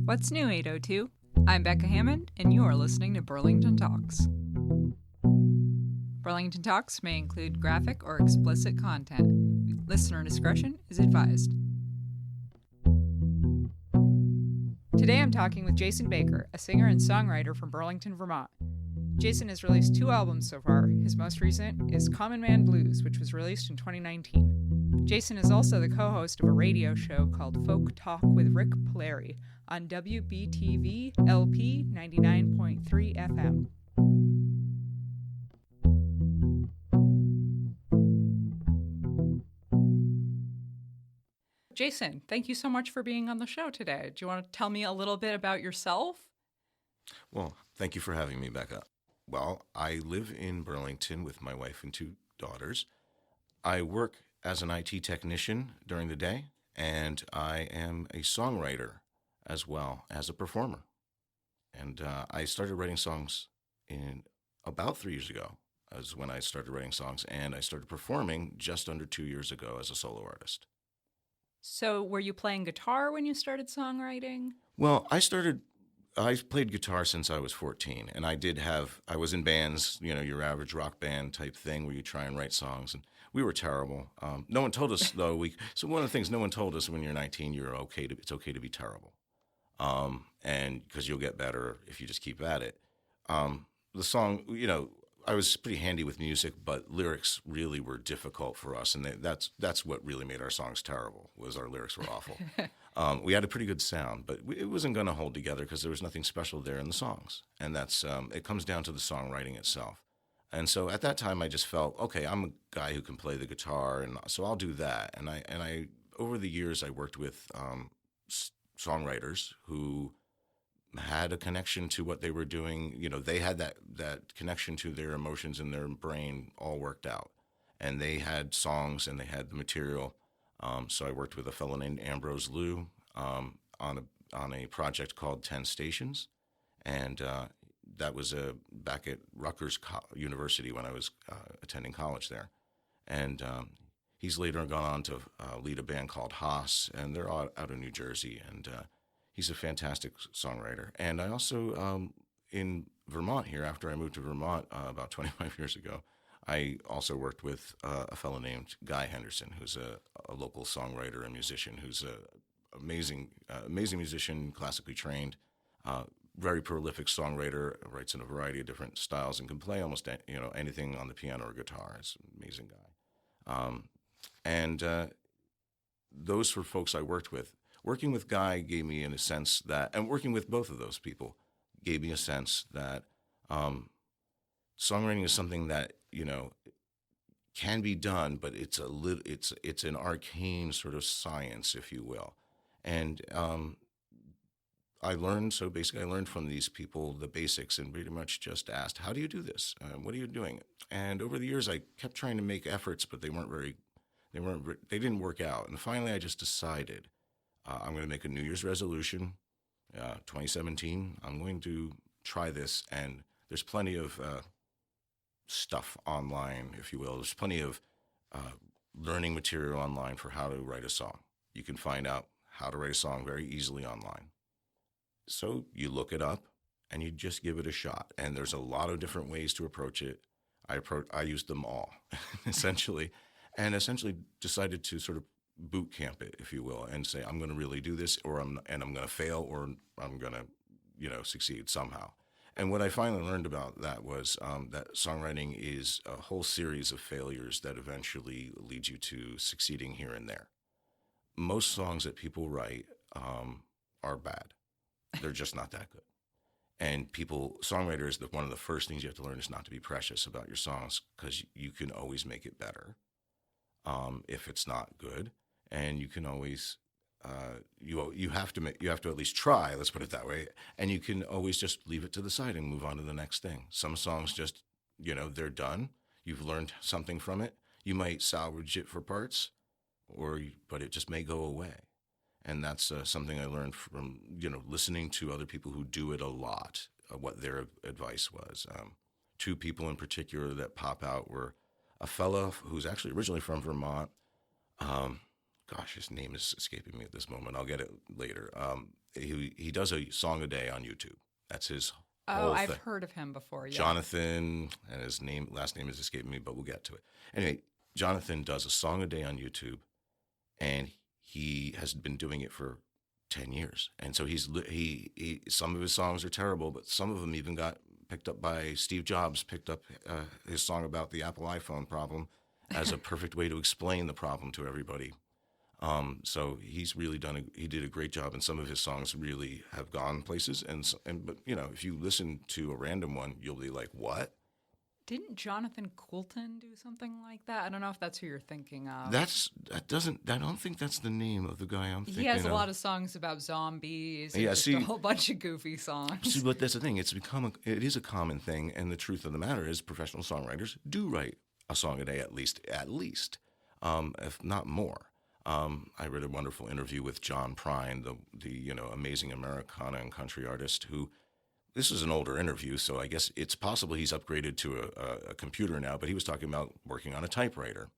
What's new, 802? I'm Becca Hammond, and you are listening to Burlington Talks. Burlington Talks may include graphic or explicit content. Listener discretion is advised. Today I'm talking with Jason Baker, a singer and songwriter from Burlington, Vermont. Jason has released 2 albums so far. His most recent is Common Man Blues, which was released in 2019. Jason is also the co-host of a radio show called Folk Talk with Rick Polari on WBTV LP 99.3 FM. Jason, thank you so much for being on the show today. Do you want to tell me a little bit about yourself? Well, thank you for having me, Becca. Well, I live in Burlington with my wife and 2 daughters. I work as an IT technician during the day, and I am a songwriter as well as a performer. And I started writing songs in about 3 years ago, is when I started writing songs, and I started performing just under 2 years ago as a solo artist. So were you playing guitar when you started songwriting? Well, I played guitar since I was 14, and I was in bands, your average rock band type thing where you try and write songs, and we were terrible. No one told us, though, so one of the things no one told us when you're 19, it's okay to be terrible. And because you'll get better if you just keep at it. The song, I was pretty handy with music, but lyrics really were difficult for us, and that's what really made our songs terrible, was our lyrics were awful. We had a pretty good sound, but it wasn't going to hold together because there was nothing special there in the songs, and that's it comes down to the songwriting itself. And so at that time, I just felt, okay, I'm a guy who can play the guitar, and so I'll do that. And I over the years, I worked with songwriters who had a connection to what they were doing. They had that connection to their emotions in their brain all worked out. And they had songs and they had the material. So I worked with a fellow named Ambrose Liu on a project called 10 Stations. And that was back at Rutgers University when I was attending college there. And he's later gone on to lead a band called Haas, and they're out of New Jersey. And he's a fantastic songwriter. And I also, in Vermont here, after I moved to Vermont about 25 years ago, I also worked with a fellow named Guy Henderson, who's a local songwriter and musician, who's an amazing musician, classically trained, very prolific songwriter, writes in a variety of different styles, and can play almost anything on the piano or guitar. He's an amazing guy. And those were folks I worked with. Working with Guy gave me in a sense that, and working with both of those people gave me a sense that songwriting is something that, can be done, but it's an arcane sort of science, if you will. And I learned from these people the basics and pretty much just asked, how do you do this? What are you doing? And over the years, I kept trying to make efforts, but they didn't work out. And finally, I just decided, I'm going to make a New Year's resolution, 2017. I'm going to try this, and there's plenty of stuff online, if you will. There's plenty of learning material online for how to write a song. You can find out how to write a song very easily online. So you look it up, and you just give it a shot. And there's a lot of different ways to approach it. I used them all, essentially, and decided to sort of boot camp it, if you will, and say, I'm going to really do this, or I'm going to fail, or I'm going to, succeed somehow. And what I finally learned about that was that songwriting is a whole series of failures that eventually lead you to succeeding here and there. Most songs that people write are bad. They're just not that good. And songwriters, one of the first things you have to learn is not to be precious about your songs, because you can always make it better if it's not good. And you can always, you have to at least try, let's put it that way. And you can always just leave it to the side and move on to the next thing. Some songs just, they're done. You've learned something from it. You might salvage it for parts, but it just may go away. And that's something I learned from, listening to other people who do it a lot, what their advice was. 2 people in particular that pop out were a fella who's actually originally from Vermont, gosh, his name is escaping me at this moment. I'll get it later. He does a song a day on YouTube. That's his whole I've thing. heard of him before. Yeah. Jonathan, and his last name is escaping me, but we'll get to it. Anyway, Jonathan does a song a day on YouTube, and he has been doing it for 10 years. And so he some of his songs are terrible, but some of them even got picked up by Steve Jobs, picked up his song about the Apple iPhone problem as a perfect way to explain the problem to everybody. So he's really he did a great job, and some of his songs really have gone places. But if you listen to a random one, you'll be like, what? Didn't Jonathan Coulton do something like that? I don't know if that's who you're thinking of. I don't think that's the name of the guy I'm thinking of. He has a lot of songs about zombies. And Yeah, just a whole bunch of goofy songs. See, but that's the thing. It is a common thing, and the truth of the matter is, professional songwriters do write a song a day at least, if not more. I read a wonderful interview with John Prine, the amazing Americana and country artist who. This is an older interview, so I guess it's possible he's upgraded to a computer now, but he was talking about working on a typewriter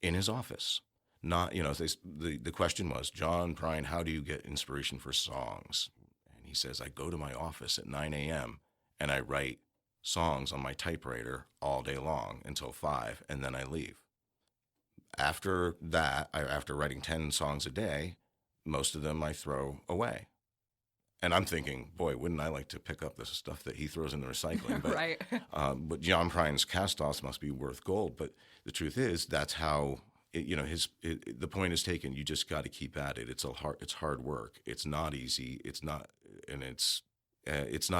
in his office. Not, the question was, John Prine, how do you get inspiration for songs? And he says, I go to my office at 9 a.m. and I write songs on my typewriter all day long until 5, and then I leave. After that, after writing 10 songs a day, most of them I throw away. And I'm thinking, boy, wouldn't I like to pick up the stuff that he throws in the recycling? But, right. But John Prine's cast-offs must be worth gold. But the truth is, that's how the point is taken. You just got to keep at it. It's hard work. It's not easy. It's not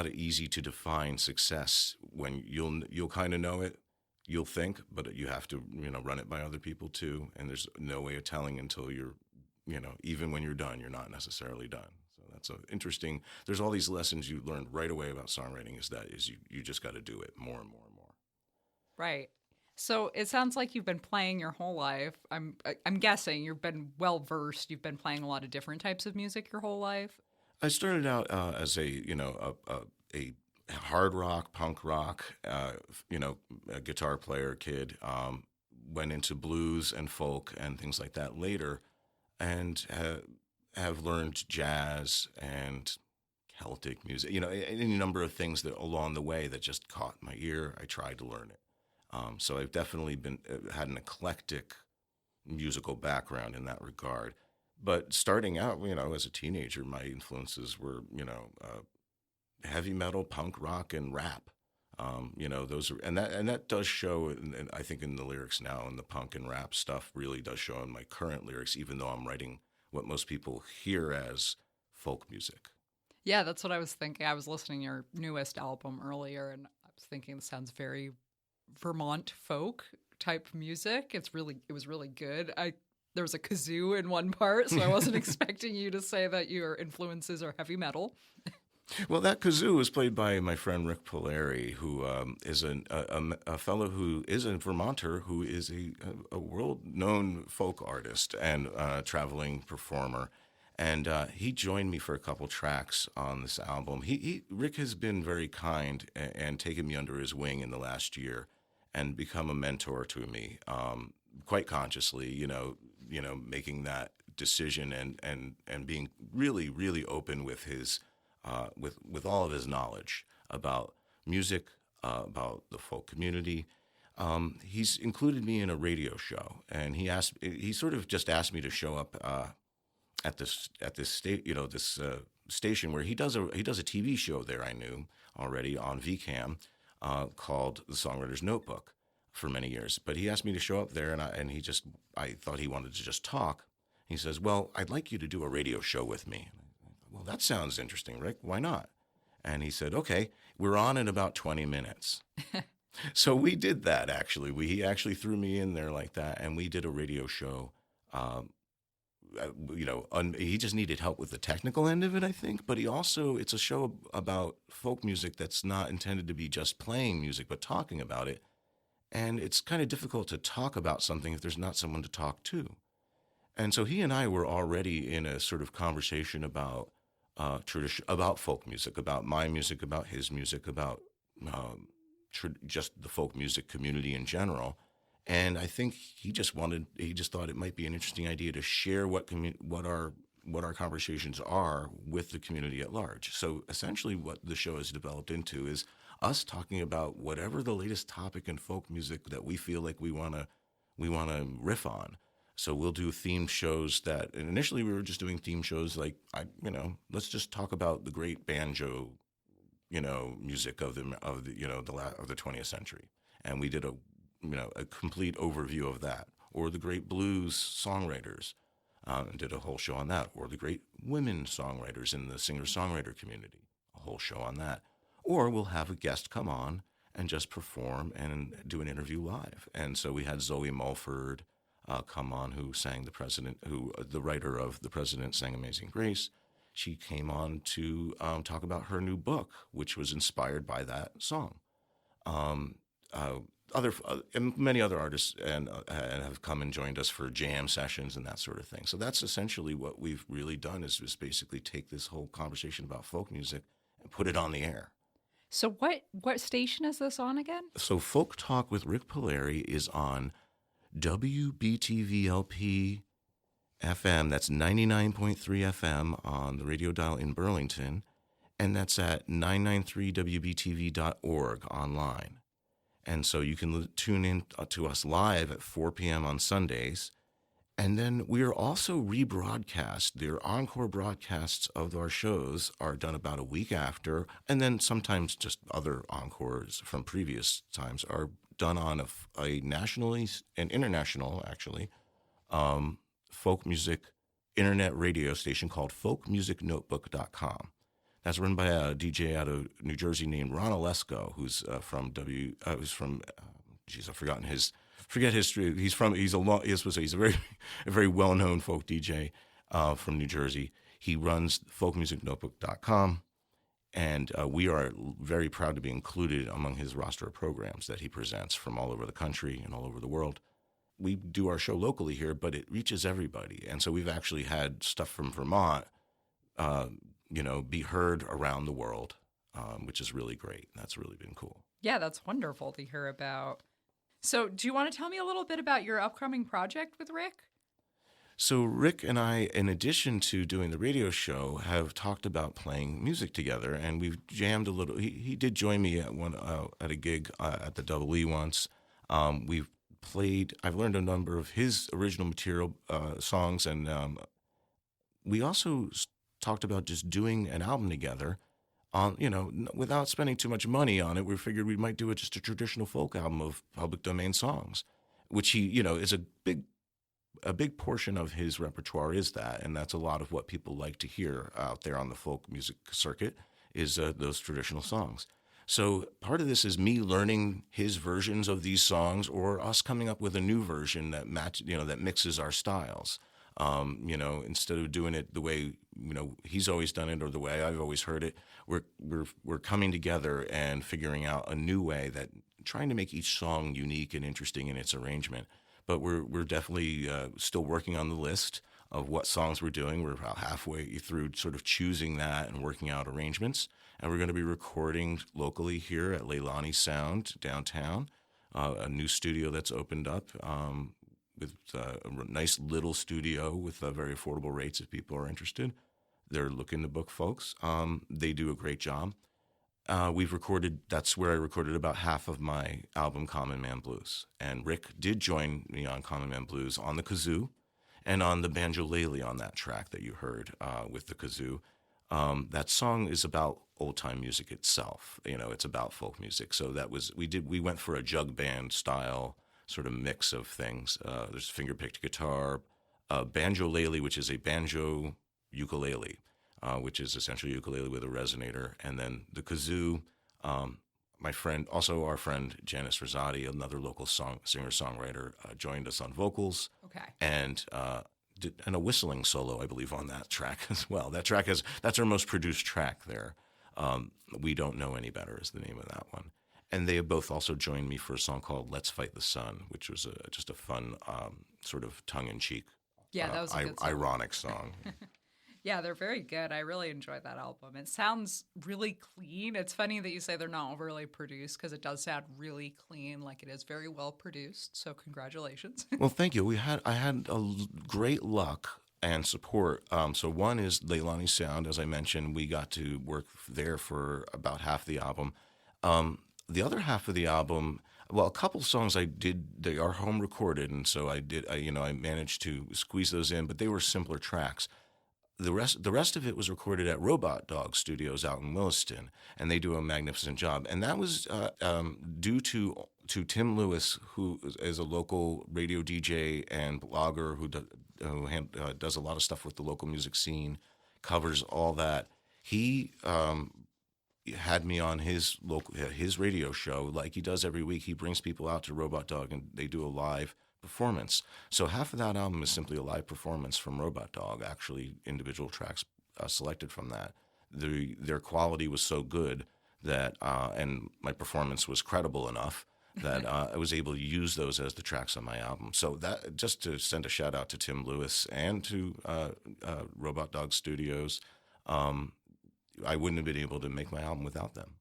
easy to define success when you'll kind of know it. You'll think, but you have to run it by other people too. And there's no way of telling until you're even when you're done, you're not necessarily done. That's interesting. There's all these lessons you learned right away about songwriting. You just got to do it more and more and more. Right. So it sounds like you've been playing your whole life. I'm guessing you've been well versed. You've been playing a lot of different types of music your whole life. I started out as a hard rock, punk rock, a guitar player kid. Went into blues and folk and things like that later, and. Have learned jazz and Celtic music, any number of things that along the way that just caught my ear. I tried to learn it. So I've definitely had an eclectic musical background in that regard. But starting out, as a teenager, my influences were, heavy metal, punk rock, and rap. Those are, and that does show, and I think in the lyrics now, and the punk and rap stuff really does show in my current lyrics, even though I'm writing what most people hear as folk music. Yeah, that's what I was thinking. I was listening to your newest album earlier, and I was thinking it sounds very Vermont folk type music. It was really good. There was a kazoo in one part, so I wasn't expecting you to say that your influences are heavy metal. Well, that kazoo was played by my friend Rick Polari, who is a fellow who is a Vermonter, who is a world-known folk artist and traveling performer. And he joined me for a couple tracks on this album. Rick has been very kind and taken me under his wing in the last year and become a mentor to me, quite consciously, making that decision and being really, really open with his with all of his knowledge about music, about the folk community. He's included me in a radio show, and he sort of just asked me to show up at this station where he does a TV show there. I knew already on VCAM called The Songwriter's Notebook for many years, but he asked me to show up there, and I thought he wanted to just talk. He says, "Well, I'd like you to do a radio show with me." Well, that sounds interesting, Rick. Why not? And he said, "Okay, we're on in about 20 minutes." So we did that, actually. He actually threw me in there like that, and we did a radio show. He just needed help with the technical end of it, I think. But it's a show about folk music that's not intended to be just playing music, but talking about it. And it's kind of difficult to talk about something if there's not someone to talk to. And so he and I were already in a sort of conversation about about folk music, about my music, about his music, about just the folk music community in general. And I think he just thought it might be an interesting idea to share what our conversations are with the community at large. So essentially what the show has developed into is us talking about whatever the latest topic in folk music that we feel like we want to riff on. So we'll do themed shows and initially we were just doing theme shows like, let's just talk about the great banjo, music of the 20th century. And we did a complete overview of that. Or the great blues songwriters, and did a whole show on that. Or the great women songwriters in the singer-songwriter community, a whole show on that. Or we'll have a guest come on and just perform and do an interview live. And so we had Zoe Mulford come on, who sang the writer of The President Sang Amazing Grace. She came on to talk about her new book, which was inspired by that song. And many other artists and have come and joined us for jam sessions and that sort of thing. So that's essentially what we've really done is basically take this whole conversation about folk music and put it on the air. So what station is this on again? So Folk Talk with Rick Polari is on WBTVLP FM. That's 99.3 FM on the radio dial in Burlington. And that's at 993wbtv.org online. And so you can tune in to us live at 4 p.m. on Sundays. And then we are also rebroadcast. Their encore broadcasts of our shows are done about a week after. And then sometimes just other encores from previous times are done on a nationally and international, actually, folk music internet radio station called folkmusicnotebook.com. That's run by a DJ out of New Jersey named Ron Olesko, who's I've forget history. He's a very well-known folk DJ from New Jersey. He runs folkmusicnotebook.com, and we are very proud to be included among his roster of programs that he presents from all over the country and all over the world. We do our show locally here, but it reaches everybody, and so we've actually had stuff from Vermont be heard around the world, which is really great. That's really been cool. Yeah, that's wonderful to hear about. So do you want to tell me a little bit about your upcoming project with Rick? So Rick and I, in addition to doing the radio show, have talked about playing music together, and we've jammed a little. He did join me at a gig at the Double E once. We've played. I've learned a number of his original material songs, and we also talked about just doing an album together without spending too much money on it. We figured we might do just a traditional folk album of public domain songs, which he, is a big portion of his repertoire is that. And that's a lot of what people like to hear out there on the folk music circuit is those traditional songs. So part of this is me learning his versions of these songs or us coming up with a new version that that mixes our styles. Instead of doing it the way, he's always done it or the way I've always heard it, we're coming together and figuring out a new way that trying to make each song unique and interesting in its arrangement. But we're definitely still working on the list of what songs we're doing. We're about halfway through sort of choosing that and working out arrangements. And we're going to be recording locally here at Lelani Sound downtown, a new studio that's opened up. With a nice little studio with very affordable rates if people are interested. They're looking to book folks. They do a great job. That's where I recorded about half of my album, Common Man Blues. And Rick did join me on Common Man Blues on the kazoo and on the banjo-lele on that track that you heard with the kazoo. That song is about old-time music itself. It's about folk music. So we went for a jug band style sort of mix of things. There's finger-picked guitar, banjo-lele, which is a banjo ukulele, which is essentially a ukulele with a resonator, and then the kazoo. Our friend Janice Rosati, another local singer-songwriter, joined us on vocals. Okay. And a whistling solo, I believe, on that track as well. That's our most produced track there. We Don't Know Any Better is the name of that one. And they have both also joined me for a song called Let's Fight the Sun, which was just a fun sort of tongue-in-cheek, that was a good song. ironic song. Yeah, they're very good. I really enjoy that album. It sounds really clean. It's funny that you say they're not overly produced because it does sound really clean, like it is very well produced. So congratulations. Well, thank you. I had great luck and support. So one is Lelani Sound, as I mentioned. We got to work there for about half the album. The other half of the album, well, a couple songs I did, they are home recorded, and so I managed to squeeze those in, but they were simpler tracks. The rest of it was recorded at Robot Dog Studios out in Williston, and they do a magnificent job. And that was due to Tim Lewis, who is a local radio DJ and blogger who does a lot of stuff with the local music scene, covers all that. He had me on his radio show like he does every week. He brings people out to Robot Dog and they do a live performance. So half of that album is simply a live performance from Robot Dog, actually individual tracks selected from that. Their quality was so good that, and my performance was credible enough that I was able to use those as the tracks on my album. So that, just to send a shout out to Tim Lewis and to Robot Dog Studios, I wouldn't have been able to make my album without them.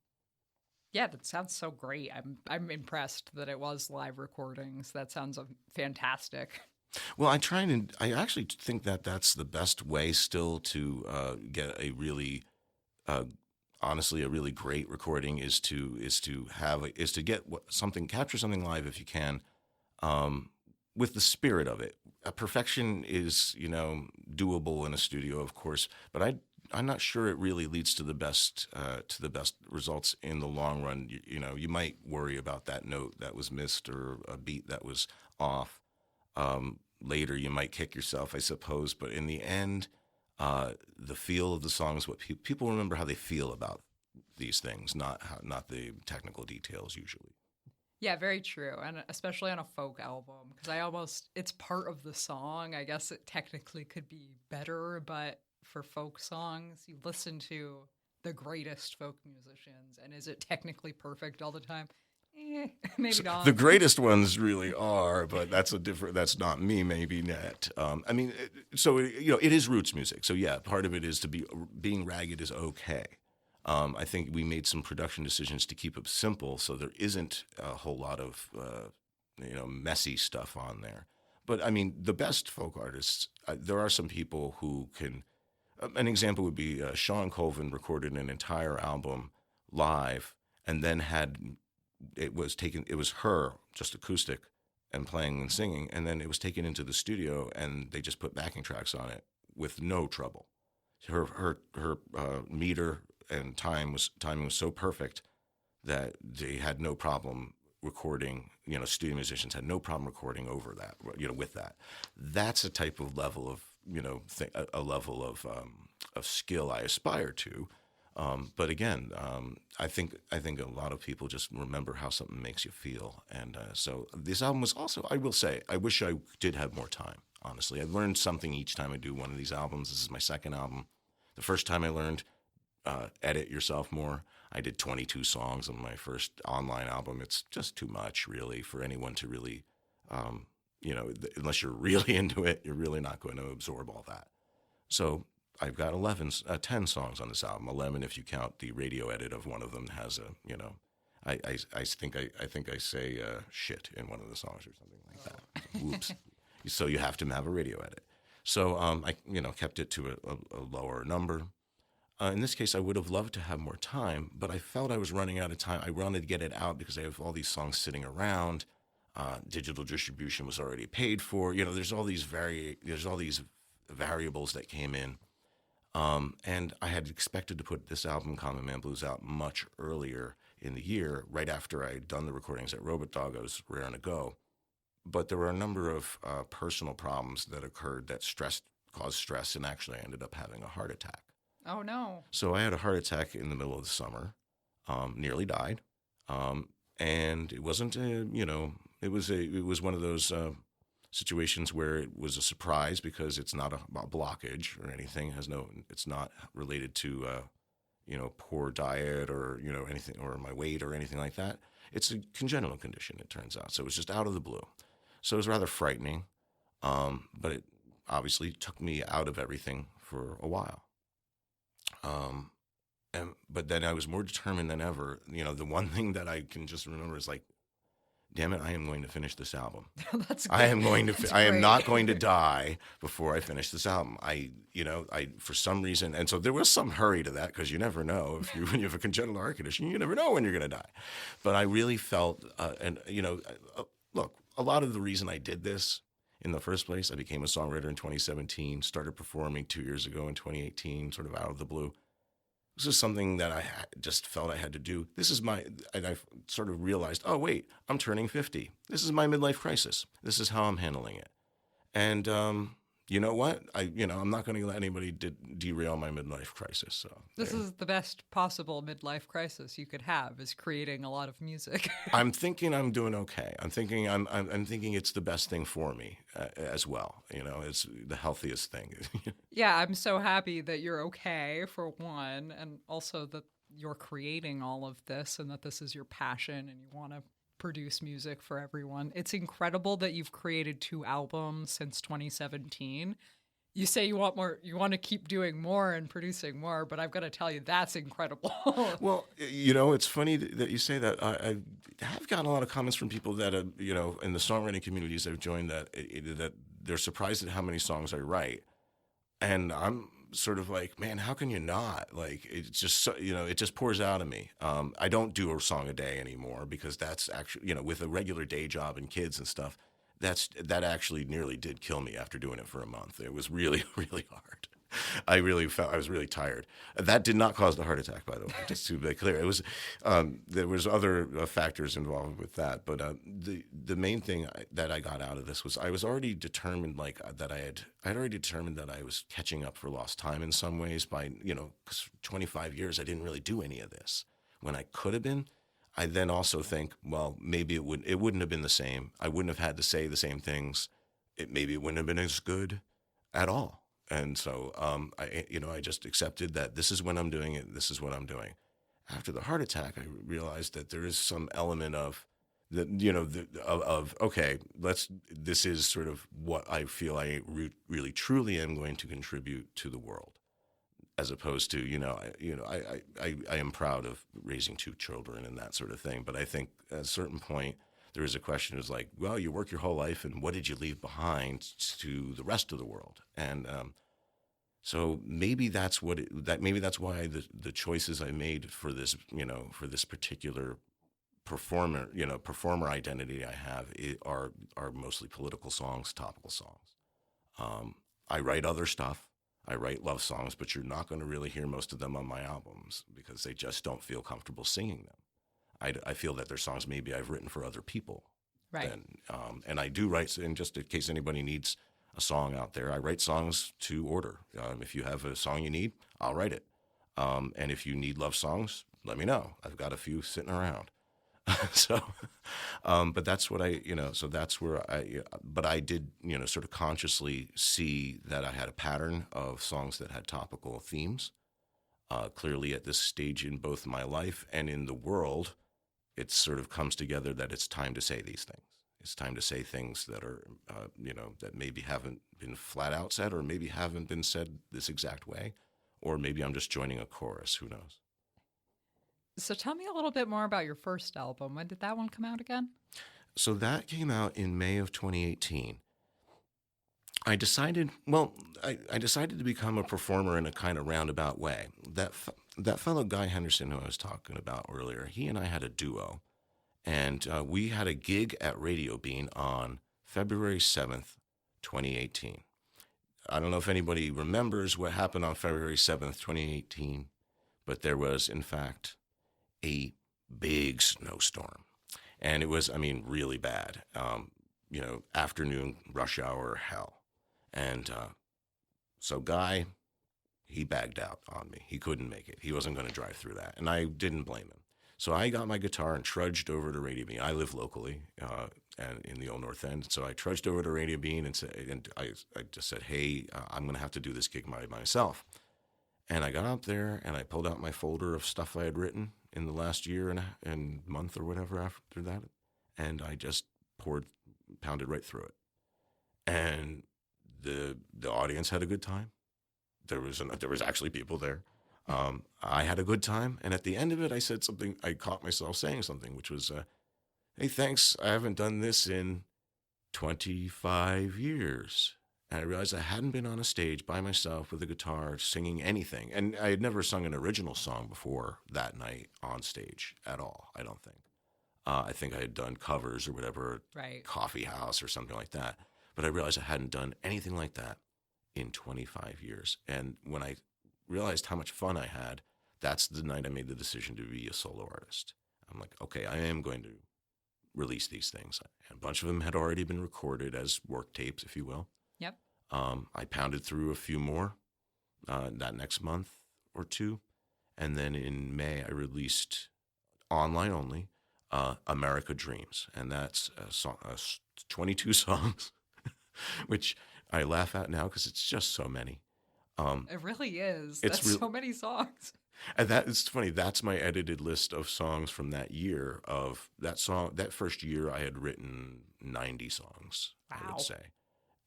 Yeah, that sounds so great. I'm impressed that it was live recordings. That sounds fantastic. Well, I actually think that that's the best way still to get a really, honestly, a really great recording is to get capture something live if you can, with the spirit of it. Perfection is doable in a studio, of course, but I'm not sure it really leads to the best results in the long run. You might worry about that note that was missed or a beat that was off. Later, you might kick yourself, I suppose. But in the end, the feel of the song is what people remember how they feel about these things, not the technical details usually. Yeah, very true. And especially on a folk album, because it's part of the song. I guess it technically could be better, but for folk songs, you listen to the greatest folk musicians, and is it technically perfect all the time? Maybe not. The greatest ones really are, but that's not me, maybe not. It is roots music. So yeah, part of it is being ragged is okay. I think we made some production decisions to keep it simple, so there isn't a whole lot of messy stuff on there. But I mean, the best folk artists, there are some people who can. An example would be Sean Colvin recorded an entire album live, and then it was her just acoustic and playing and singing, and then it was taken into the studio and they just put backing tracks on it with no trouble. Her meter and timing was so perfect that they had no problem recording. Studio musicians had no problem recording over that. With that, that's a type of level of a level of skill I aspire to. But again, I think a lot of people just remember how something makes you feel. And so this album was also, I will say, I wish I did have more time, honestly. I learned something each time I do one of these albums. This is my second album. The first time I learned edit yourself more. I did 22 songs on my first online album. It's just too much, really, for anyone to really, unless you're really into it, you're really not going to absorb all that. So I've got 10 songs on this album. 11 if you count the radio edit of one of them has I think I say shit in one of the songs or something like that. Whoops. So you have to have a radio edit. So I kept it to a lower number. In this case, I would have loved to have more time, but I felt I was running out of time. I wanted to get it out because I have all these songs sitting around. Digital distribution was already paid for. There's all these variables that came in. And I had expected to put this album, Common Man Blues, out much earlier in the year, right after I had done the recordings at Robot Dog. I was raring to go. But there were a number of personal problems that occurred that caused stress, and actually I ended up having a heart attack. Oh, no. So I had a heart attack in the middle of the summer, nearly died. And it wasn't, it was one of those situations where it was a surprise because it's not a blockage or anything. It's not related to, poor diet or, anything, or my weight or anything like that. It's a congenital condition, it turns out. So it was just out of the blue. So it was rather frightening. But obviously took me out of everything for a while. But then I was more determined than ever. The one thing that I can just remember is like, damn it, I am going to finish this album. That's good. I am going to. That's I am great. not going to die before I finish this album. I for some reason, and so there was some hurry to that because you never know when you have a congenital heart condition, you never know when you're going to die. But I really felt, look, a lot of the reason I did this in the first place, I became a songwriter in 2017, started performing 2 years ago in 2018, sort of out of the blue. This is something that I just felt I had to do. And I sort of realized, oh, wait, I'm turning 50. This is my midlife crisis. This is how I'm handling it. And you know what? I'm not going to let anybody derail my midlife crisis. So this is the best possible midlife crisis you could have, is creating a lot of music. I'm thinking I'm doing okay. I'm thinking it's the best thing for me as well. It's the healthiest thing. Yeah, I'm so happy that you're okay, for one, and also that you're creating all of this and that this is your passion and you want to produce music for everyone. It's incredible that you've created 2 albums since 2017. You say you want more, you want to keep doing more and producing more, but I've got to tell you, that's incredible. Well, it's funny that you say that. I have gotten a lot of comments from people that, in the songwriting communities I've joined that they're surprised at how many songs I write. And I'm sort of like, man, how can you not? Like, it's just, it just pours out of me. I don't do a song a day anymore because that's actually, with a regular day job and kids and stuff, that actually nearly did kill me after doing it for a month. It was really, really hard. I really felt I was really tired. That did not cause the heart attack, by the way, just to be clear. It was there was other factors involved with that, but the main thing that I got out of this was I was already determined, I'd already determined that I was catching up for lost time in some ways by because 25 years I didn't really do any of this when I could have been. I then also think, well, maybe it wouldn't have been the same. I wouldn't have had to say the same things. Maybe it wouldn't have been as good at all. And so I just accepted that this is when I'm doing it. This is what I'm doing. After the heart attack, I realized that there is some element of that, okay, this is sort of what I feel I really truly am going to contribute to the world, as opposed to I am proud of raising 2 children and that sort of thing. But I think at a certain point, there is a question is like, well, you work your whole life, and what did you leave behind to the rest of the world? And so maybe that's why the choices I made for this, for this particular performer identity I have are mostly political songs, topical songs. I write other stuff. I write love songs, but you're not going to really hear most of them on my albums because they just don't feel comfortable singing them. I feel that they're songs maybe I've written for other people. Right. And I do write, and just in case anybody needs a song out there, I write songs to order. If you have a song you need, I'll write it. And if you need love songs, let me know. I've got a few sitting around. But that's what so that's where but I did, sort of consciously see that I had a pattern of songs that had topical themes. Clearly at this stage in both my life and in the world, it sort of comes together that it's time to say these things. It's time to say things that are, that maybe haven't been flat out said, or maybe haven't been said this exact way, or maybe I'm just joining a chorus. Who knows? So tell me a little bit more about your first album. When did that one come out again? So that came out in May of 2018. I decided to become a performer in a kind of roundabout way. That fellow Guy Henderson who I was talking about earlier, he and I had a duo, and we had a gig at Radio Bean on February 7th, 2018. I don't know if anybody remembers what happened on February 7th, 2018, but there was, in fact, a big snowstorm. And it was, really bad. Afternoon rush hour hell. And so Guy, he bagged out on me. He couldn't make it. He wasn't going to drive through that. And I didn't blame him. So I got my guitar and trudged over to Radio Bean. I live locally and in the Old North End. So I trudged over to Radio Bean and I just said, hey, I'm going to have to do this gig by myself. And I got up there and I pulled out my folder of stuff I had written in the last year and month or whatever after that. And I just pounded right through it. And the audience had a good time. There was actually people there. I had a good time, and at the end of it, I said something. I caught myself saying something, which was, "Hey, thanks. I haven't done this in 25 years." And I realized I hadn't been on a stage by myself with a guitar singing anything, and I had never sung an original song before that night on stage at all. I don't think. I think I had done covers or whatever, Right. Coffee House or something like that. But I realized I hadn't done anything like that in 25 years. And when I realized how much fun I had, that's the night I made the decision to be a solo artist. I'm like, okay, I am going to release these things. And a bunch of them had already been recorded as work tapes, if you will. Yep. I pounded through a few more that next month or two. And then in May, I released online only America Dreams. And that's 22 songs, which I laugh at now because it's just so many. It really is. That's so many songs. And it's funny. That's my edited list of songs from that year. Of that song, that first year, I had written 90 songs. Wow. I would say,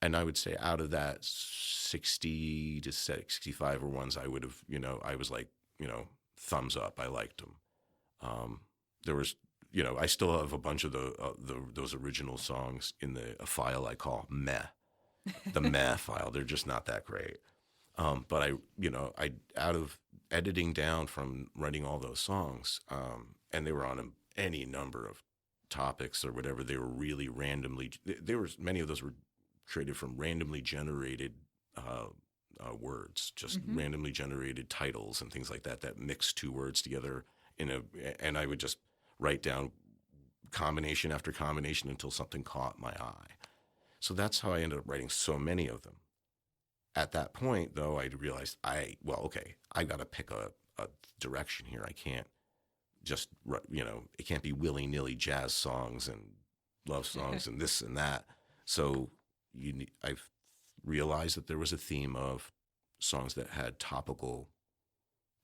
and I would say out of that 60 to 65 were ones I would have. I was like, thumbs up. I liked them. There was, I still have a bunch of those original songs in a file I call Meh, the Meh file. They're just not that great. But I out of editing down from writing all those songs, and they were on any number of topics or whatever. They were really randomly. Many of those were created from randomly generated words, just randomly generated titles and things like that. That mixed two words together and I would just write down combination after combination until something caught my eye. So that's how I ended up writing so many of them. At that point, though, I realized I got to pick a direction here. I can't just, it can't be willy-nilly jazz songs and love songs and this and that. So I've realized that there was a theme of songs that had topical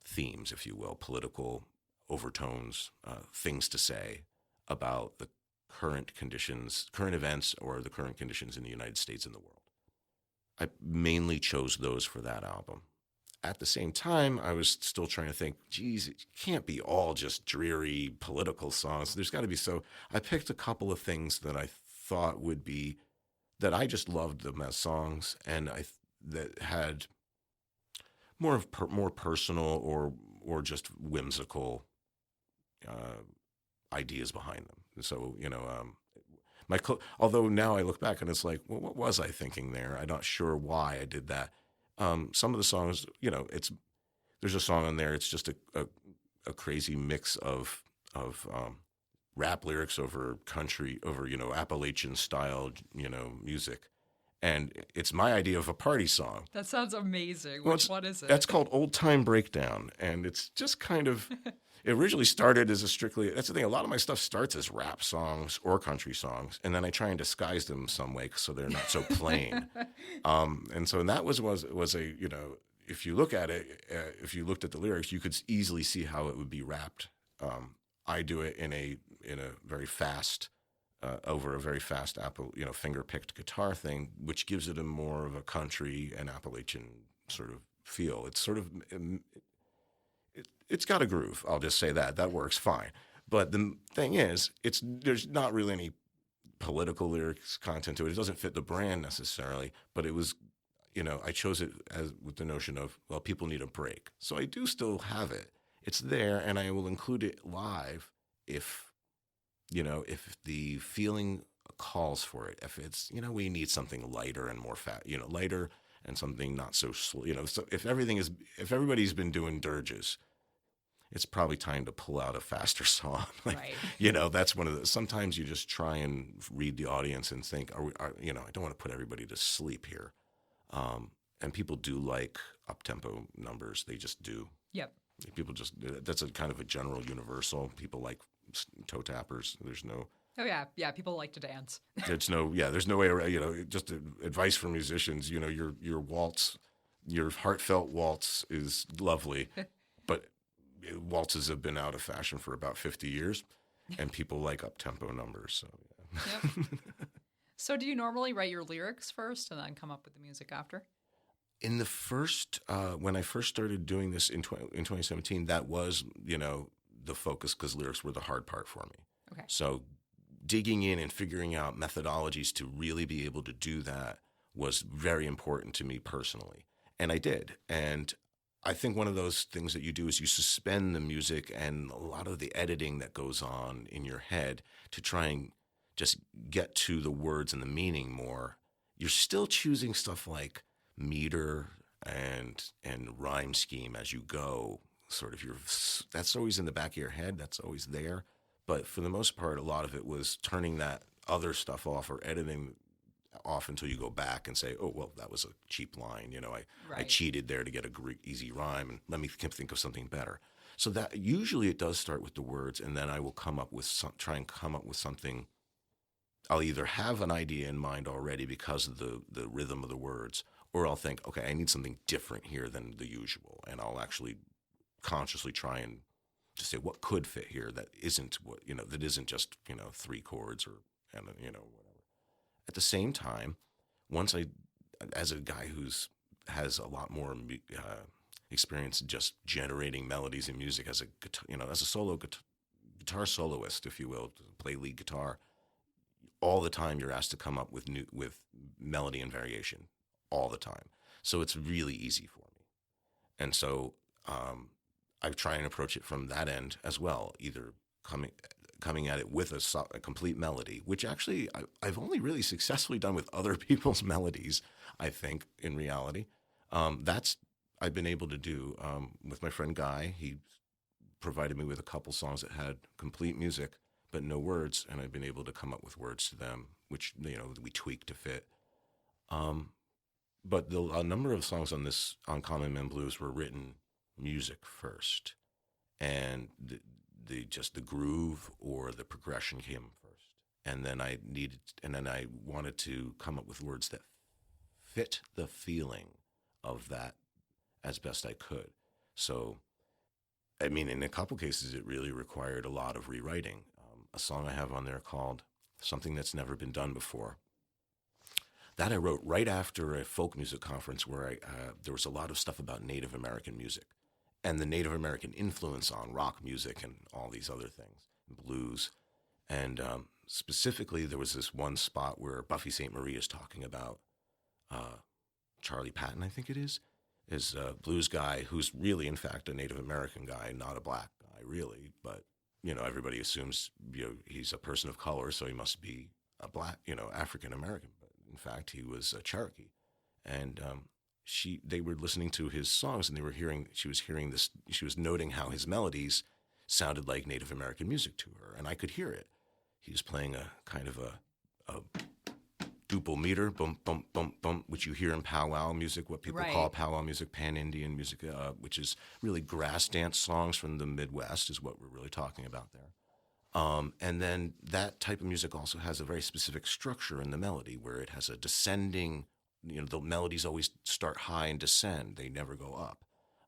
themes, if you will, political overtones, things to say about the current events, or the current conditions in the United States and the world. I mainly chose those for that album. At the same time, I was still trying to think, geez, it can't be all just dreary political songs. There's got to be. So I picked a couple of things that I thought would be, that I just loved them as songs, and that had more personal or just whimsical ideas behind them. And so, although now I look back and it's like, well, what was I thinking there? I'm not sure why I did that. Some of the songs, there's a song on there. It's just a crazy mix of rap lyrics over country, over Appalachian style, music, and it's my idea of a party song. That sounds amazing. Which one is it? That's called Old Time Breakdown, and it's just kind of. It originally started as that's the thing, a lot of my stuff starts as rap songs or country songs, and then I try and disguise them some way so they're not so plain. And that was a, if you look at it, if you looked at the lyrics, you could easily see how it would be rapped. I do it in a very fast, over a very fast finger-picked guitar thing, which gives it a more of a country and Appalachian sort of feel. It's sort of... It's got a groove. I'll just say that works fine. But the thing is, there's not really any political lyrics content to it. It doesn't fit the brand necessarily. But it was, I chose it with the notion of, well, people need a break. So I do still have it. It's there, and I will include it live if the feeling calls for it. If it's, we need something lighter and more lighter and something not so slow. So if everybody's been doing dirges, it's probably time to pull out a faster song. Right. That's one of the, sometimes you just try and read the audience and think, I don't want to put everybody to sleep here. And people do like up-tempo numbers. They just do. Yep. People just, that's a kind of a general universal. People like toe tappers. There's no. Oh yeah. Yeah. People like to dance. There's no way around, just advice for musicians, your waltz, your heartfelt waltz is lovely, but waltzes have been out of fashion for about 50 years, and people like up-tempo numbers. So, yeah. Yep. So do you normally write your lyrics first and then come up with the music after? In the first, when I first started doing this in 2017, that was, the focus because lyrics were the hard part for me. Okay. So digging in and figuring out methodologies to really be able to do that was very important to me personally. And I did. And I think one of those things that you do is you suspend the music and a lot of the editing that goes on in your head to try and just get to the words and the meaning more. You're still choosing stuff like meter and rhyme scheme as you go. Sort of that's always in the back of your head. That's always there. But for the most part, a lot of it was turning that other stuff off or editing off until you go back and say, oh, well, that was a cheap line. I cheated there to get a great, easy rhyme, and let me think of something better. So that usually it does start with the words, and then I will try and come up with something. I'll either have an idea in mind already because of the rhythm of the words, or I'll think, okay, I need something different here than the usual, and I'll actually consciously try and just say what could fit here that isn't that isn't just 3 chords or whatever. At the same time, as a guy has a lot more experience just generating melodies in music as a solo guitar soloist, if you will, to play lead guitar, all the time you're asked to come up with melody and variation all the time. So it's really easy for me, and so I try and approach it from that end as well, either coming at it with a complete melody, which actually I've only really successfully done with other people's melodies, I think, in reality. I've been able to do with my friend Guy. He provided me with a couple songs that had complete music but no words, and I've been able to come up with words to them, which we tweak to fit. But a number of songs on Common Man Blues were written music first, and the groove or the progression came first, and then I wanted to come up with words that fit the feeling of that as best I could. So, I mean, in a couple cases, it really required a lot of rewriting. A song I have on there called "Something That's Never Been Done Before." That I wrote right after a folk music conference where there was a lot of stuff about Native American music and the Native American influence on rock music and all these other things, blues. And specifically, there was this one spot where Buffy Sainte-Marie is talking about Charlie Patton, I think it is a blues guy who's really, in fact, a Native American guy, not a black guy, really. But, everybody assumes, he's a person of color, so he must be a black, African American. But in fact, he was a Cherokee. And they were listening to his songs, and she was noting how his melodies sounded like Native American music to her, and I could hear it. He was playing a kind of a duple meter, bum, bum, bum, bum, which you hear in powwow music, what people call powwow music, pan-Indian music, which is really grass dance songs from the Midwest is what we're really talking about there. And then that type of music also has a very specific structure in the melody where it has a descending, the melodies always start high and descend. They never go up.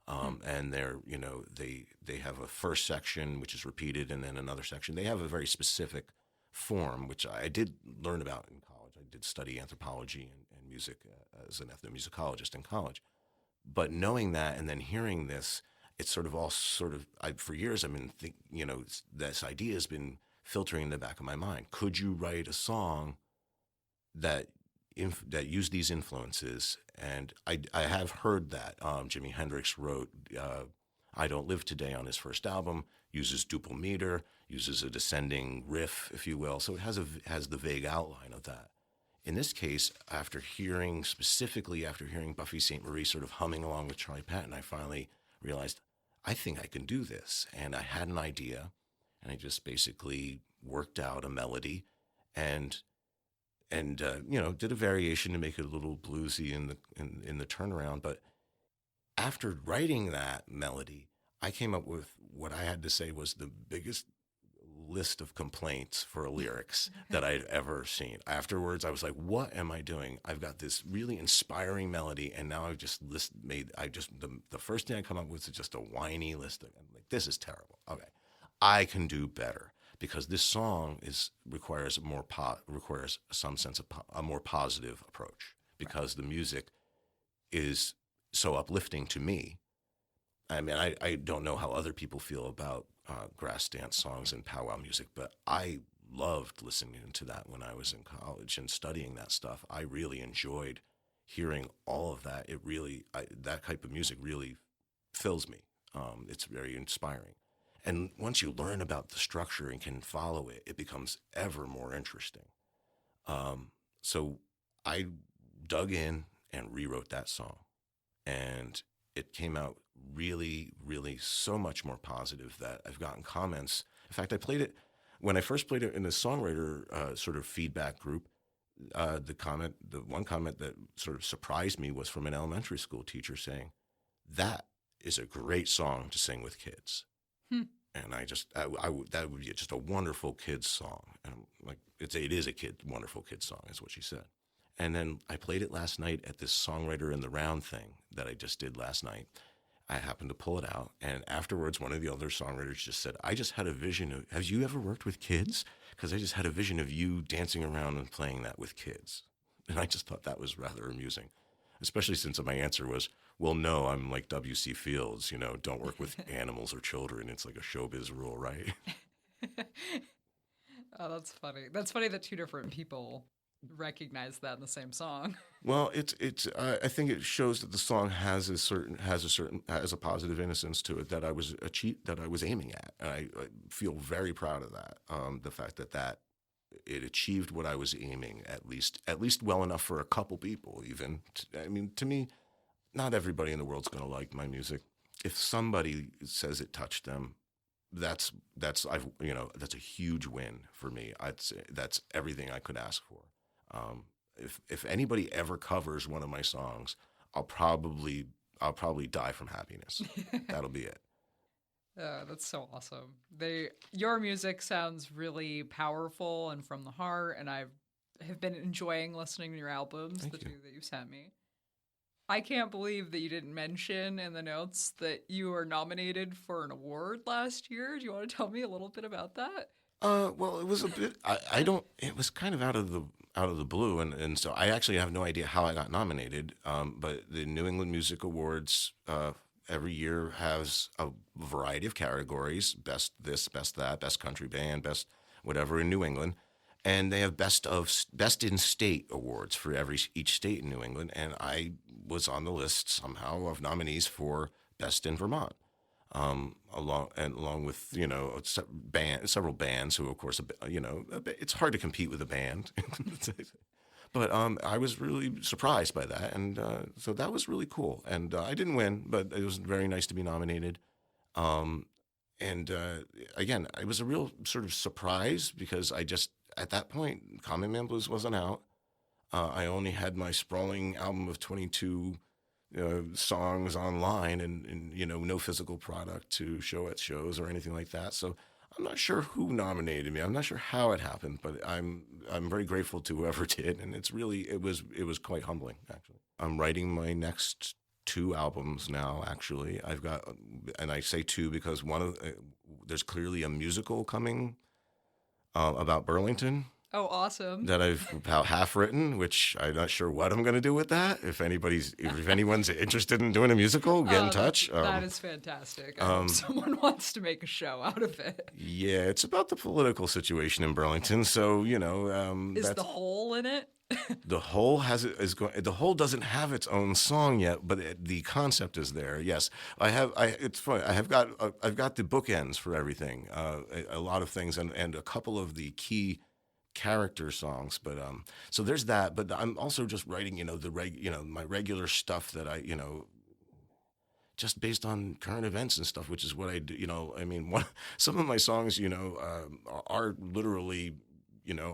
And they have a first section, which is repeated, and then another section. They have a very specific form, which I did learn about in college. I did study anthropology and music as an ethnomusicologist in college. But knowing that and then hearing this, it's for years I've been this idea has been filtering in the back of my mind. Could you write a song that used these influences? And I have heard that Jimi Hendrix wrote I Don't Live Today on his first album, uses duple meter, uses a descending riff, if you will. So it has the vague outline of that. In this case, after hearing Buffy Sainte-Marie sort of humming along with Charlie Patton, I finally realized, I think I can do this. And I had an idea, and I just basically worked out a melody and did a variation to make it a little bluesy in the turnaround. But after writing that melody, I came up with what I had to say was the biggest list of complaints for lyrics that I'd ever seen. Afterwards, I was like, what am I doing? I've got this really inspiring melody, and now the first thing I come up with is just a whiny list. I'm like, this is terrible. Okay, I can do better. because this song requires some sense of a more positive approach, because the music is so uplifting to me. I mean, I don't know how other people feel about grass dance songs and powwow music, but I loved listening to that when I was in college and studying that stuff. I really enjoyed hearing all of that. That type of music really fills me. It's very inspiring. And once you learn about the structure and can follow it, it becomes ever more interesting. So I dug in and rewrote that song. And it came out really, really so much more positive that I've gotten comments. In fact, when I first played it in the Songwriter sort of feedback group. The one comment that sort of surprised me was from an elementary school teacher saying, "That is a great song to sing with kids." And that would be just a wonderful kids song. And I'm like, it is a wonderful kids song, is what she said. And then I played it last night at this Songwriter in the Round thing that I just did last night. I happened to pull it out. And afterwards, one of the other songwriters just said, "I just had a vision of, have you ever worked with kids? Because I just had a vision of you dancing around and playing that with kids." And I just thought that was rather amusing, especially since my answer was, well, no, I'm like W.C. Fields, don't work with animals or children. It's like a showbiz rule, right? Oh, that's funny. That's funny that two different people recognize that in the same song. Well, I think it shows that the song has a positive innocence to it that I was aiming at, and I feel very proud of that. The fact that it achieved what I was aiming, at least well enough for a couple people. Even to me, not everybody in the world's going to like my music. If somebody says it touched them, that's a huge win for me. That's everything I could ask for. If anybody ever covers one of my songs, I'll probably die from happiness. That'll be it. That's so awesome. Your music sounds really powerful and from the heart, and I have been enjoying listening to your albums, two that you sent me. I can't believe that you didn't mention in the notes that you were nominated for an award last year. Do you want to tell me a little bit about that? Well, it was a bit. It was kind of out of the blue, and so I actually have no idea how I got nominated. But the New England Music Awards every year has a variety of categories: best this, best that, best country band, best whatever in New England, and they have best in state awards for each state in New England, and I was on the list somehow of nominees for best in Vermont. Along with several bands who, of course, it's hard to compete with a band, but I was really surprised by that, and so that was really cool. And I didn't win, but it was very nice to be nominated. And again, it was a real sort of surprise because at that point, Common Man Blues wasn't out. I only had my sprawling album of 22. Songs online and no physical product to show at shows or anything like that. So I'm not sure who nominated me. I'm not sure how it happened, but I'm very grateful to whoever did, and it was quite humbling actually. I'm writing my next 2 albums now. Actually, I've got, and I say 2 because there's clearly a musical coming about Burlington. Oh, awesome. That I've about half written, which I'm not sure what I'm going to do with that. If anyone's interested in doing a musical, get in touch. That is fantastic. I hope someone wants to make a show out of it. Yeah, it's about the political situation in Burlington. So, is The Hole in it? The Hole The Hole doesn't have its own song yet, but the concept is there. Yes, it's funny. I've got the bookends for everything. A lot of things and a couple of the key character songs, but so there's that. But I'm also just writing, my regular stuff that I, just based on current events and stuff, which is what I do. Some of my songs, are literally,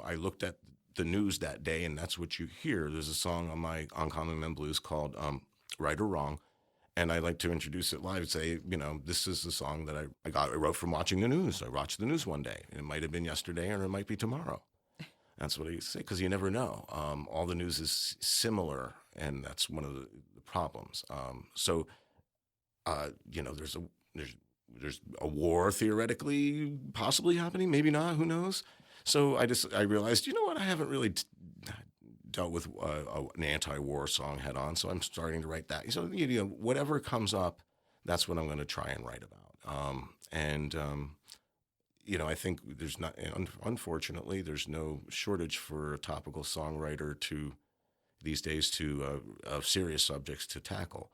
I looked at the news that day, and that's what you hear. There's a song on Common Man Blues called "Right or Wrong," and I like to introduce it live and say, this is the song that I wrote from watching the news. I watched the news one day. It might have been yesterday, or it might be tomorrow. That's what I say, because you never know. All the news is similar, and that's one of the problems. There's there's a war theoretically possibly happening, maybe not, who knows? So I realized, you know what, I haven't really dealt with an anti-war song head on, so I'm starting to write that. So whatever comes up, that's what I'm going to try and write about. I think there's not, unfortunately, there's no shortage for a topical songwriter these days of serious subjects to tackle.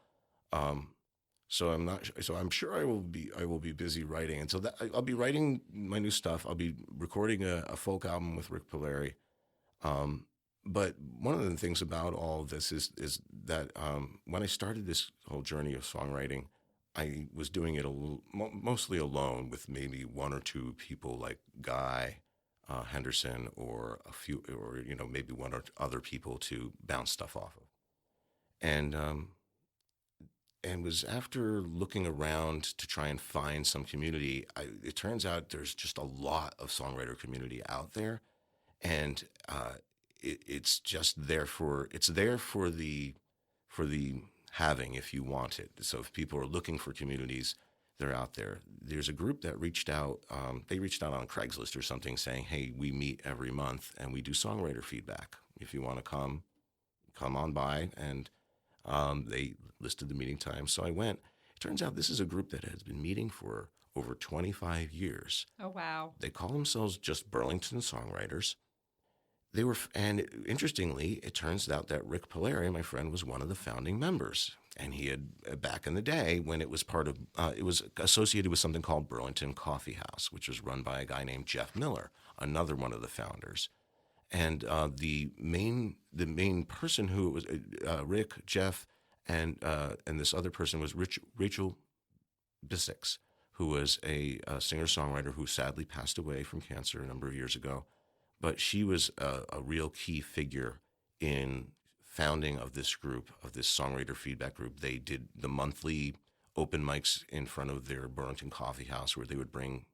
So I'm sure I will be busy writing, and so I'll be writing my new stuff. I'll be recording a folk album with Rick Polari. But one of the things about all of this is that when I started this whole journey of songwriting, I was doing it mostly alone with maybe one or two people like Guy Henderson or maybe one or other people to bounce stuff off of, and was after looking around to try and find some community. It turns out there's just a lot of songwriter community out there, and it's just there for the having if you want it. So if people are looking for communities, they're out there. There's a group that reached out. They reached out on Craigslist or something, saying, "Hey, we meet every month and we do songwriter feedback. If you want to come on by." And they listed the meeting time, so I went. It turns out this is a group that has been meeting for over 25 years. Oh, wow. They call themselves just Burlington Songwriters. And interestingly, it turns out that Rick Polari, my friend, was one of the founding members. And he had, back in the day when it was it was associated with something called Burlington Coffee House, which was run by a guy named Jeff Miller, another one of the founders. And the main person who was Rick, Jeff, and this other person was Rachel Bissix, who was a singer-songwriter who sadly passed away from cancer a number of years ago. But she was a real key figure in founding of this group, of this songwriter feedback group. They did the monthly open mics in front of their Burlington Coffee House, where they would bring,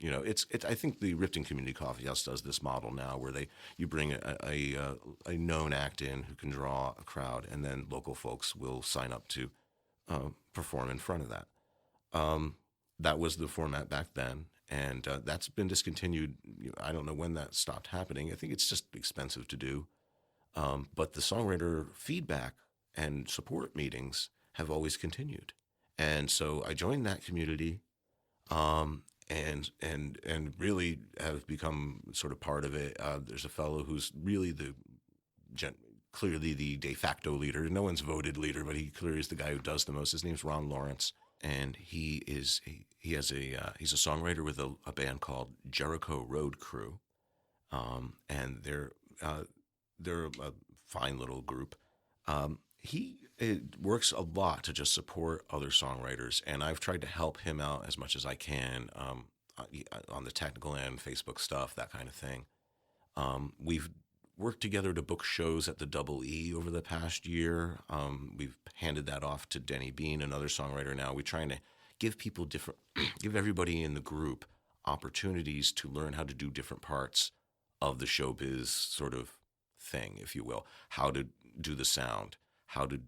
I think the Ripton Community Coffee House does this model now, where you bring a known act in who can draw a crowd, and then local folks will sign up to perform in front of that. That was the format back then. And that's been discontinued. I don't know when that stopped happening. I think it's just expensive to do. But the songwriter feedback and support meetings have always continued. And so I joined that community and really have become sort of part of it. There's a fellow who's really clearly the de facto leader. No one's voted leader, but he clearly is the guy who does the most. His name's Ron Lawrence. And he's a songwriter with a band called Jericho Road Crew, and they're a fine little group. He works a lot to just support other songwriters, and I've tried to help him out as much as I can on the technical end, Facebook stuff, that kind of thing. We've worked together to book shows at the Double E over the past year. We've handed that off to Denny Bean, another songwriter now. We're trying to give everybody in the group opportunities to learn how to do different parts of the showbiz sort of thing, if you will. How to do the sound, how to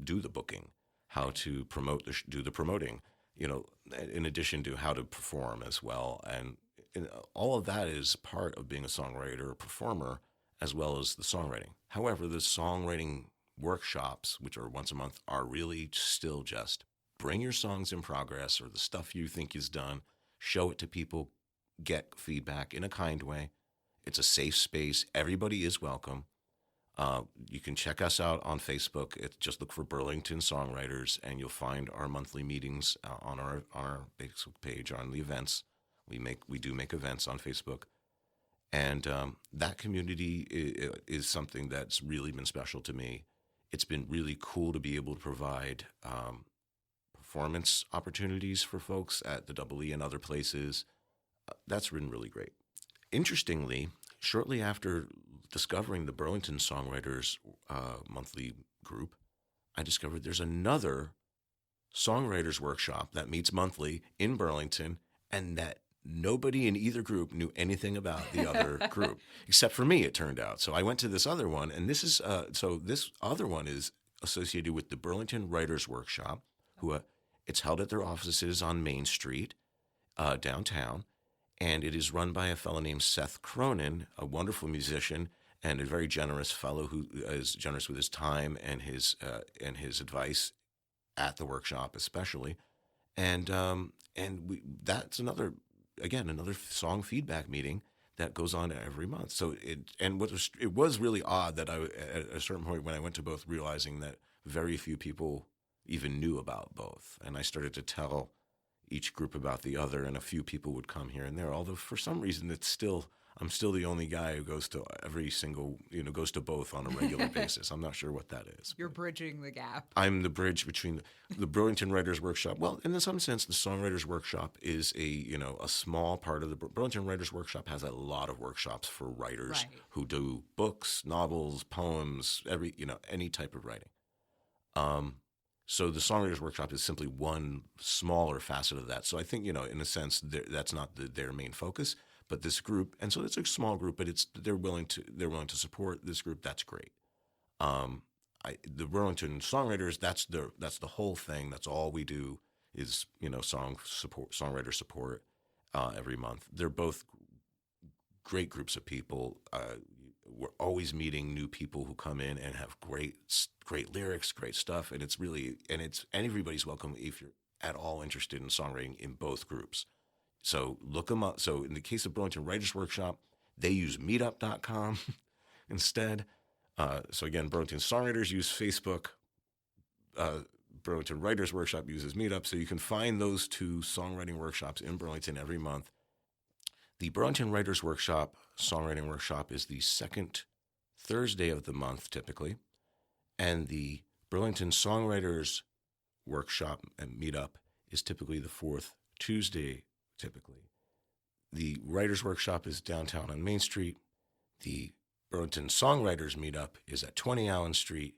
do the booking, how to do the promoting, in addition to how to perform as well. And all of that is part of being a songwriter or performer, as well as the songwriting. However, the songwriting workshops, which are once a month, are really still just bring your songs in progress or the stuff you think is done, show it to people, get feedback in a kind way. It's a safe space. Everybody is welcome. You can check us out on Facebook. Just look for Burlington Songwriters, and you'll find our monthly meetings on our Facebook page on the events. We do make events on Facebook, and that community is something that's really been special to me. It's been really cool to be able to provide performance opportunities for folks at the Double E and other places. That's been really great. Interestingly, shortly after discovering the Burlington Songwriters monthly group, I discovered there's another songwriters workshop that meets monthly in Burlington, and that nobody in either group knew anything about the other group, except for me, it turned out. So I went to this other one, and this other one is associated with the Burlington Writers Workshop, who It's held at their offices on Main Street, downtown, and it is run by a fellow named Seth Cronin, a wonderful musician and a very generous fellow who is generous with his time and his advice at the workshop, especially. And that's another song feedback meeting that goes on every month. So it was really odd that I, at a certain point when I went to both, realizing that very few people even knew about both, and I started to tell each group about the other, and a few people would come here and there. Although for some reason I'm still the only guy who goes to every single, goes to both on a regular basis. I'm not sure what that is. You're bridging the gap. I'm the bridge between the Burlington Writers Workshop. Well, in some sense, the Songwriters Workshop is a small part of the Burlington Writers Workshop. Has a lot of workshops for writers who do books, novels, poems, any type of writing. So the Songwriters Workshop is simply one smaller facet of that. So I think, in a sense, that's not their main focus. But this group, and so it's a small group, but they're willing to support this group. That's great. The Burlington Songwriters, that's the whole thing. That's all we do is songwriter support every month. They're both great groups of people. We're always meeting new people who come in and have great lyrics, great stuff, and it's everybody's welcome if you're at all interested in songwriting in both groups. So look them up. So in the case of Burlington Writers Workshop, they use meetup.com instead. So again, Burlington Songwriters use Facebook. Burlington Writers Workshop uses Meetup. So you can find those two songwriting workshops in Burlington every month. The Burlington Writers Workshop, Songwriting Workshop, is the second Thursday of the month typically. And the Burlington Songwriters Workshop and Meetup is typically the fourth Tuesday typically. The Writers Workshop is downtown on Main Street. The Burlington Songwriters Meetup is at 20 Allen Street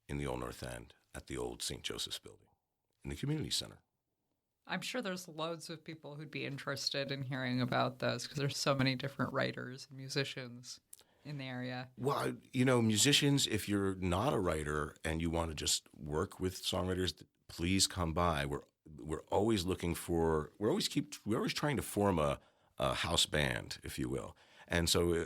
in the Old North End at the old St. Joseph's Building in the Community Center. I'm sure there's loads of people who'd be interested in hearing about those because there's so many different writers and musicians in the area. Well, musicians, if you're not a writer and you want to just work with songwriters, please come by. We're always looking for. We're always trying to form a house band, if you will, and so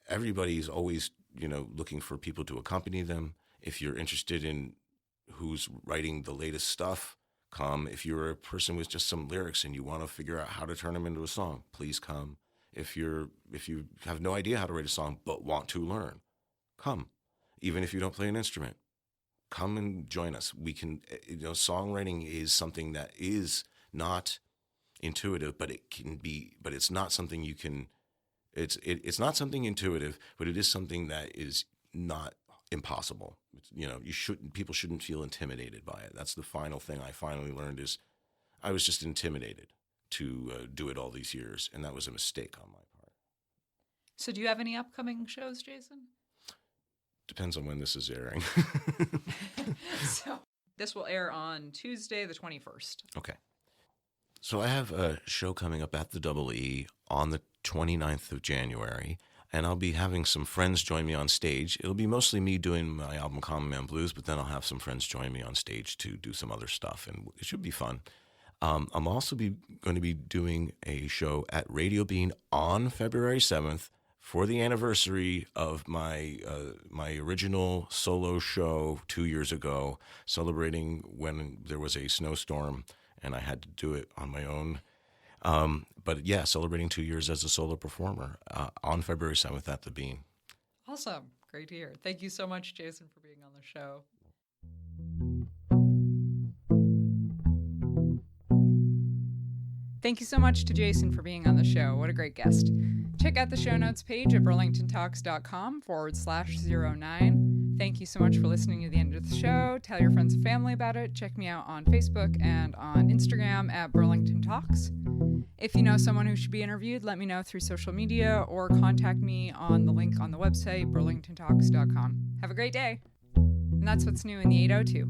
everybody's always looking for people to accompany them. If you're interested in who's writing the latest stuff, come. If you're a person with just some lyrics and you want to figure out how to turn them into a song, please come. If you have no idea how to write a song but want to learn, come. Even if you don't play an instrument, come and join us. We can, songwriting is something that is not intuitive, but it can be. But it's not something you can. It's not something intuitive, but it is something that is not impossible. People shouldn't feel intimidated by it. That's the final thing I finally learned is I was just intimidated to do it all these years, and that was a mistake on my part. So do you have any upcoming shows, Jason? Depends on when this is airing. So this will air on Tuesday, the 21st. Okay. So I have a show coming up at the Double E on the 29th of January, and I'll be having some friends join me on stage. It'll be mostly me doing my album Common Man Blues, but then I'll have some friends join me on stage to do some other stuff, and it should be fun. I'm also going to be doing a show at Radio Bean on February 7th for the anniversary of my original solo show 2 years ago, celebrating when there was a snowstorm and I had to do it on my own. But yeah, celebrating 2 years as a solo performer on February 7th at the Bean. Awesome. Great to hear. Thank you so much, Jason, for being on the show. Thank you so much to Jason for being on the show. What a great guest. Check out the show notes page at burlingtontalks.com/09. Thank you so much for listening to the end of the show. Tell your friends and family about it. Check me out on Facebook and on Instagram at Burlington Talks. If you know someone who should be interviewed, let me know through social media or contact me on the link on the website, burlingtontalks.com. Have a great day. And that's what's new in the 802.